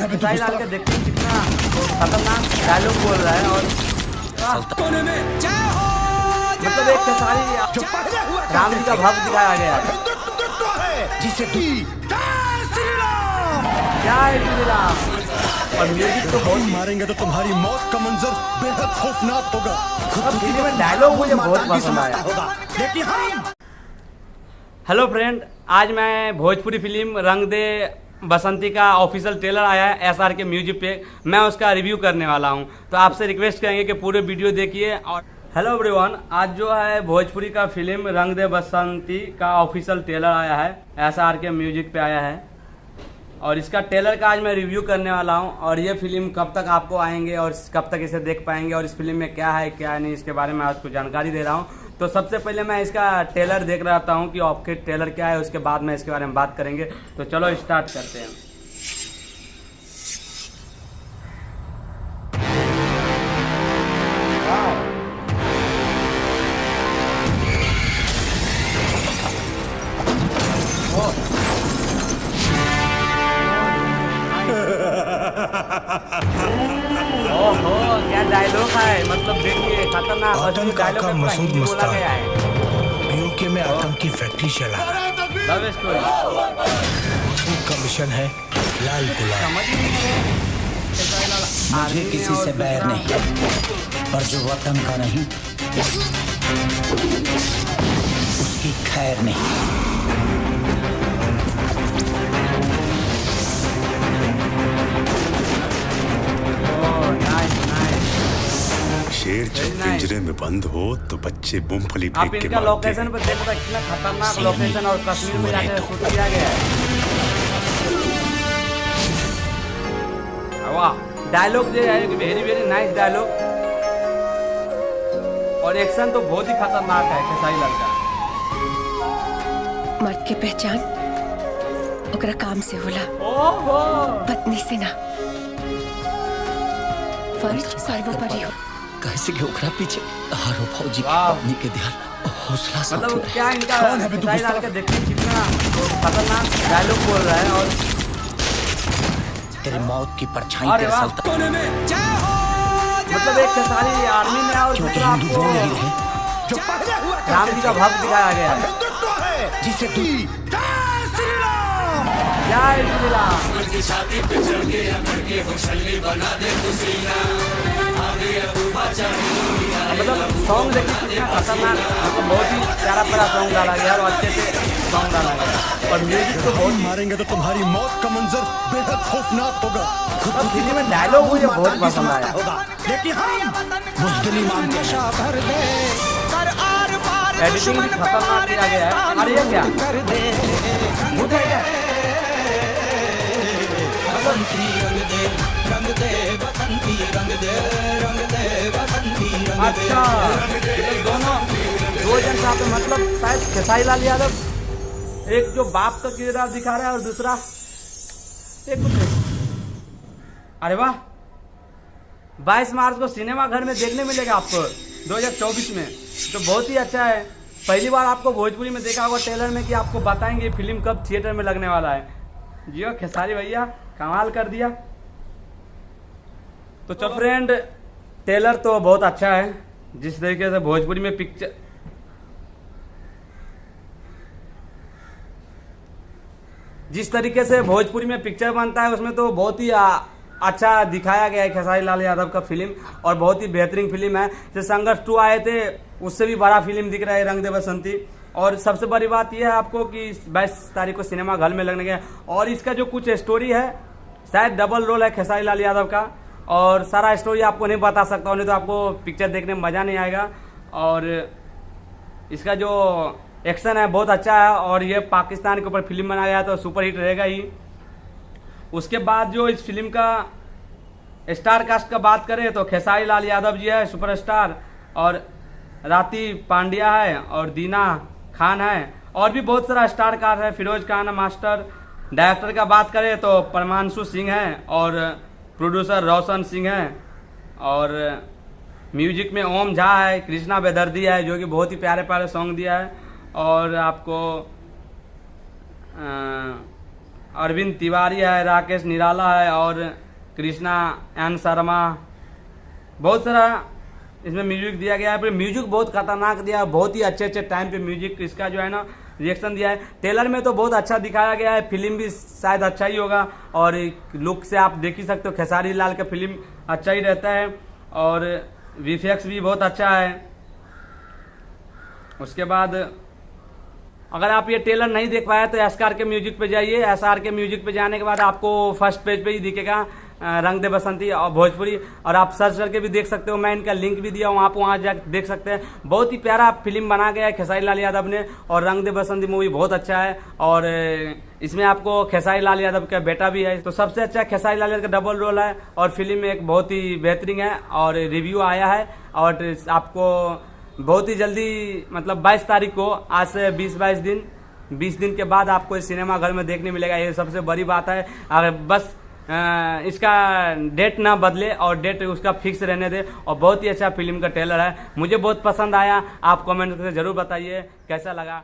खेसारी लाल के देखते हैं कितना खतरनाक डायलॉग बोल रहा है। और मतलब एक खेसारी राम जी का भक्त दिखाया गया है जिसे क्या है श्री राम। और म्यूजिक तो बहुत मारेंगे तो तुम्हारी मौत का मंजर बेहद खौफनाक होगा। अब फिल्म में डायलॉग मुझे बहुत पसंद आया होगा लेकिन हम हेलो फ्रेंड, आज मैं भोजपुरी फिल्म रंग दे बसंती का ऑफिशियल ट्रेलर आया है एसआर के म्यूजिक पे, मैं उसका रिव्यू करने वाला हूं। तो आपसे रिक्वेस्ट करेंगे कि पूरे वीडियो देखिए। और हेलो एवरीवन, आज जो है भोजपुरी का फिल्म रंग दे बसंती का ऑफिशियल ट्रेलर आया है, एसआर के म्यूजिक पे आया है। और इसका ट्रेलर का आज मैं रिव्यू करने वाला हूं। और ये फिल्म कब तक आपको आएंगे और कब तक इसे देख पाएंगे और इस फिल्म में क्या है क्या नहीं, इसके बारे में आपको जानकारी दे रहा हूं। तो सबसे पहले मैं इसका ट्रेलर देख रहा हूं कि आपके ट्रेलर क्या है, उसके बाद में इसके बारे में बात करेंगे। तो चलो स्टार्ट करते हैं। ओहो, क्या डायलॉग है, मतलब देखिए खतरनाक आतंक मसूद बोला गया है। यूके में आतंकी फैक्ट्री चला लव स्टोरी का मिशन है लाल गुलाब। समझ ही नहीं है। मुझे किसी से बैर नहीं, पर जो वतन का नहीं उसकी खैर नहीं। शेर जब पिंजरे में बंद हो तो बच्चे मूंगफली आप फेंक के इनका मारते लोकेशन पर देखो, कितना खतरनाक लोकेशन और कश्मीर में जाकर शूट किया गया है। वाह, डायलॉग जो है वेरी वेरी नाइस डायलॉग। और एक्शन तो बहुत ही खतरनाक है खेसारी लाल का। मर्द के पहचान ओकरा काम से होला, ओहो, पत्नी से ना। फर्ज सर्वोपरि हो। कैसे के ओकरा पीछे हारो फौजी की वाह। पत्नी के ध्यान हौसला साथ मतलब रहे। क्या इनका खेसारी लाल के देखते हैं कितना खतरनाक डायलॉग बोल रहा है। और तेरे मौत की परछाई अरे तेरे वाह। सल्तनत मतलब एक खेसारी आर्मी में और क्योंकि दूसरा हिंदू वो नहीं आपको रहे जो पहले हुआ राम जी का भक्त दिखाया गया है। हिंदुत्व है जिसे तू जय श्री राम। मतलब सॉन्ग देखिए कितना खतरनाक, मतलब बहुत ही प्यारा प्यारा सॉन्ग डाला गया और अच्छे से सॉन्ग डाला गया। और म्यूजिक तो बहुत मारेंगे तो तुम्हारी मौत का मंजर बेहद खौफनाक होगा। और फिल्म में डायलॉग मुझे बहुत पसंद आया। होगा लेकिन हम बुज़दिली मानते हैं। एडिटिंग भी खतरनाक किया गया है। और ये क्या भूत है क्या? अच्छा, दोनों दो जन साथ में, मतलब शायद खेसारी लाल यादव एक जो बाप का किरदार दिखा रहा है और दूसरा एक अरे वाह, 22 मार्च को सिनेमा घर में देखने मिलेगा आपको 2024 में। तो बहुत ही अच्छा है। पहली बार आपको भोजपुरी में देखा होगा ट्रेलर में कि आपको बताएंगे फिल्म कब थिएटर में लगने वाला है। जियो खेसारी भैया कमाल कर दिया। तो चलो फ्रेंड, ट्रेलर तो बहुत अच्छा है। जिस तरीके से भोजपुरी में पिक्चर बनता है उसमें तो बहुत ही अच्छा दिखाया गया है खेसारी लाल यादव का फिल्म। और बहुत ही बेहतरीन फिल्म है। जैसे संघर्ष 2 आए थे, उससे भी बड़ा फिल्म दिख रहा है रंग दे बसंती। और सबसे बड़ी बात यह है आपको कि 22 तारीख को सिनेमा घर में लगने गया। और इसका जो कुछ स्टोरी है, शायद डबल रोल है खेसारी लाल यादव का। और सारा स्टोरी आपको नहीं बता सकता हूँ, नहीं तो आपको पिक्चर देखने में मज़ा नहीं आएगा। और इसका जो एक्शन है बहुत अच्छा है। और ये पाकिस्तान के ऊपर फिल्म बनाया गया है तो सुपर हिट रहेगा ही। उसके बाद जो इस फिल्म का स्टार कास्ट का बात करें तो खेसारी लाल यादव जी है सुपरस्टार, और राती पांड्या है, और दीना खान है, और भी बहुत सारा स्टार कास्ट है। फिरोज खान मास्टर। डायरेक्टर का बात करें तो परमांशु सिंह है, और प्रोड्यूसर रोशन सिंह है, और म्यूजिक में ओम झा है, कृष्णा बेदर्दी है जो कि बहुत ही प्यारे प्यारे सॉन्ग दिया है। और आपको अरविंद तिवारी है, राकेश निराला है और कृष्णा एन शर्मा, बहुत सारा इसमें म्यूजिक दिया गया है। फिर म्यूजिक बहुत खतरनाक दिया है, बहुत ही अच्छे अच्छे टाइम पे म्यूजिक इसका जो है ना रिएक्शन दिया है। ट्रेलर में तो बहुत अच्छा दिखाया गया है, फिल्म भी शायद अच्छा ही होगा और लुक से आप देख ही सकते हो खेसारी लाल का फिल्म अच्छा ही रहता है और वीएफएक्स भी बहुत अच्छा है। उसके बाद अगर आप ये ट्रेलर नहीं देख पाए तो एसआर के म्यूजिक पे जाइए। एसआर के म्यूजिक पे जाने के बाद आपको फर्स्ट पेज पे ही दिखेगा रंग दे बसंती और भोजपुरी, और आप सर्च करके भी देख सकते हो। मैं इनका लिंक भी दिया हूँ, आप वहाँ जाकर देख सकते हैं। बहुत ही प्यारा फिल्म बना गया है खेसारी लाल यादव ने और रंग दे बसंती मूवी बहुत अच्छा है और इसमें आपको खेसारी लाल यादव का बेटा भी है, तो सबसे अच्छा खेसारी लाल यादव का डबल रोल है और फिल्म एक बहुत ही बेहतरीन है और रिव्यू आया है और आपको बहुत ही जल्दी मतलब 22 तारीख को, आज से 20 दिन के बाद आपको इस सिनेमा घर में देखने मिलेगा। ये सबसे बड़ी बात है। अगर बस इसका डेट ना बदले और डेट उसका फिक्स रहने दे। और बहुत ही अच्छा फिल्म का ट्रेलर है, मुझे बहुत पसंद आया। आप कमेंट करके जरूर बताइए कैसा लगा।